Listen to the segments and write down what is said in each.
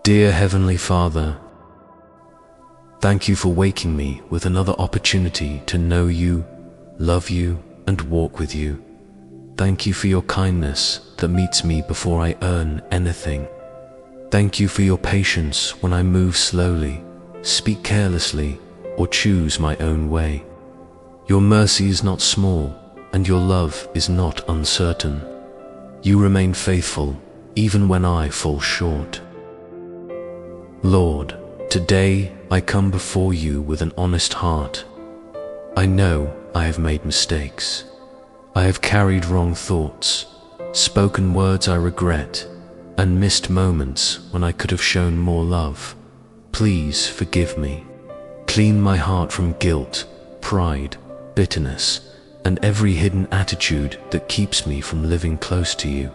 Dear Heavenly Father, thank you for waking me with another opportunity to know you, love you, and walk with you. Thank you for your kindness that meets me before I earn anything. Thank you for your patience when I move slowly, speak carelessly, or choose my own way. Your mercy is not small, and your love is not uncertain. You remain faithful, even when I fall short. Lord, today I come before you with an honest heart. I know I have made mistakes. I have carried wrong thoughts, spoken words I regret, and missed moments when I could have shown more love. Please forgive me. Clean my heart from guilt, pride, bitterness, and every hidden attitude that keeps me from living close to you.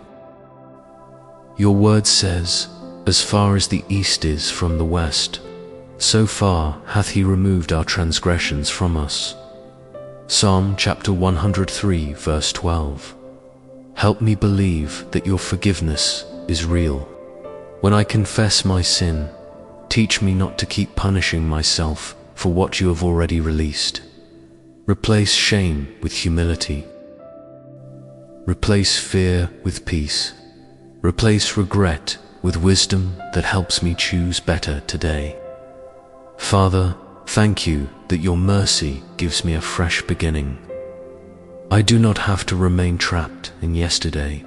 Your word says, "As far as the east is from the west, so far hath he removed our transgressions from us." Psalm chapter 103, verse 12. Help me believe that your forgiveness is real. When I confess my sin, teach me not to keep punishing myself for what you have already released. Replace shame with humility. Replace fear with peace. Replace regret with wisdom that helps me choose better today. Father, thank you that your mercy gives me a fresh beginning. I do not have to remain trapped in yesterday.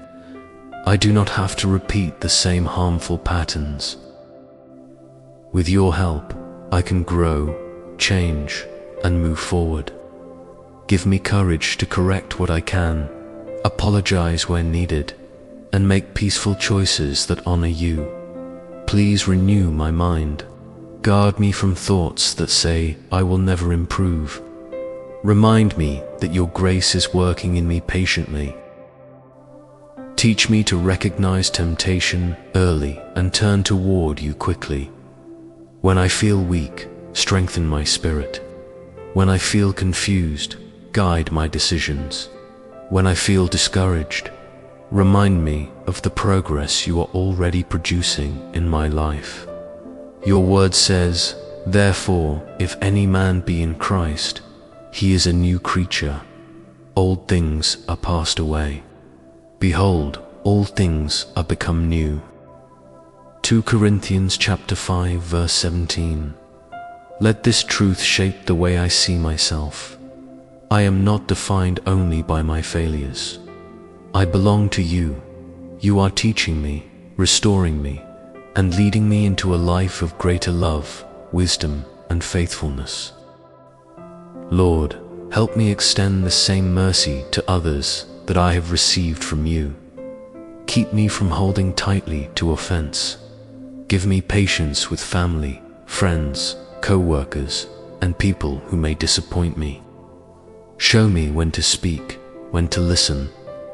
I do not have to repeat the same harmful patterns. With your help, I can grow, change, and move forward. Give me courage to correct what I can, apologize where needed, and make peaceful choices that honor you. Please renew my mind. Guard me from thoughts that say I will never improve. Remind me that your grace is working in me patiently. Teach me to recognize temptation early and turn toward you quickly. When I feel weak, strengthen my spirit. When I feel confused, guide my decisions. When I feel discouraged, remind me of the progress you are already producing in my life. Your word says, "Therefore, if any man be in Christ, he is a new creature. Old things are passed away. Behold, all things are become new." 2 Corinthians chapter 5, verse 17. Let this truth shape the way I see myself. I am not defined only by my failures. I belong to you. You are teaching me, restoring me, and leading me into a life of greater love, wisdom, and faithfulness. Lord, help me extend the same mercy to others that I have received from you. Keep me from holding tightly to offense. Give me patience with family, friends, co-workers, and people who may disappoint me. Show me when to speak, when to listen,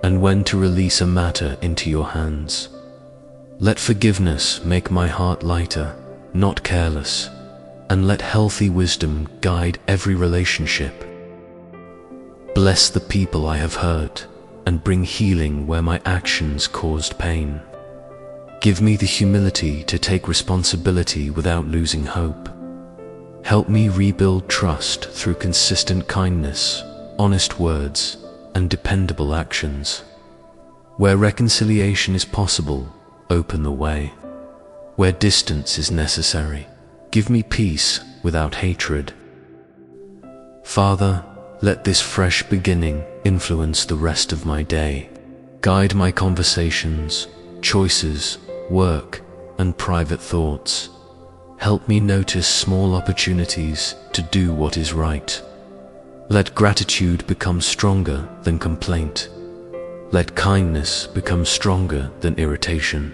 and when to release a matter into your hands. Let forgiveness make my heart lighter, not careless, and let healthy wisdom guide every relationship. Bless the people I have hurt, and bring healing where my actions caused pain. Give me the humility to take responsibility without losing hope. Help me rebuild trust through consistent kindness, honest words, and dependable actions. Where reconciliation is possible, open the way. Where distance is necessary, give me peace without hatred. Father, let this fresh beginning influence the rest of my day. Guide my conversations, choices, work, and private thoughts. Help me notice small opportunities to do what is right. Let gratitude become stronger than complaint. Let kindness become stronger than irritation.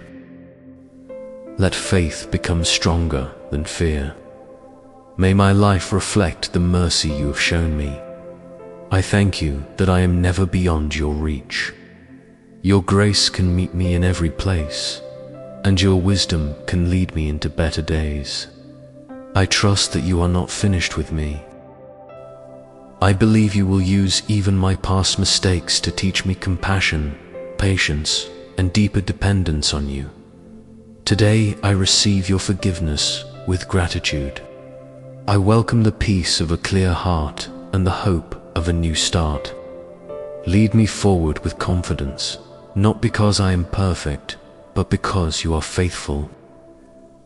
Let faith become stronger than fear. May my life reflect the mercy you have shown me. I thank you that I am never beyond your reach. Your grace can meet me in every place, and your wisdom can lead me into better days. I trust that you are not finished with me. I believe you will use even my past mistakes to teach me compassion, patience, and deeper dependence on you. Today I receive your forgiveness with gratitude. I welcome the peace of a clear heart and the hope of a new start. Lead me forward with confidence, not because I am perfect, but because you are faithful.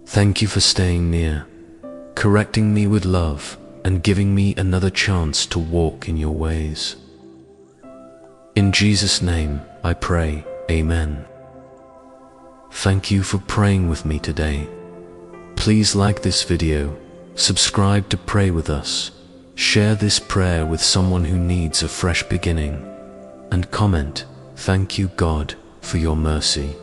Thank you for staying near, correcting me with love, and giving me another chance to walk in your ways. In Jesus' name I pray, Amen. Thank you for praying with me today. Please like this video, subscribe to pray with us, share this prayer with someone who needs a fresh beginning, and comment, "Thank you, God, for your mercy."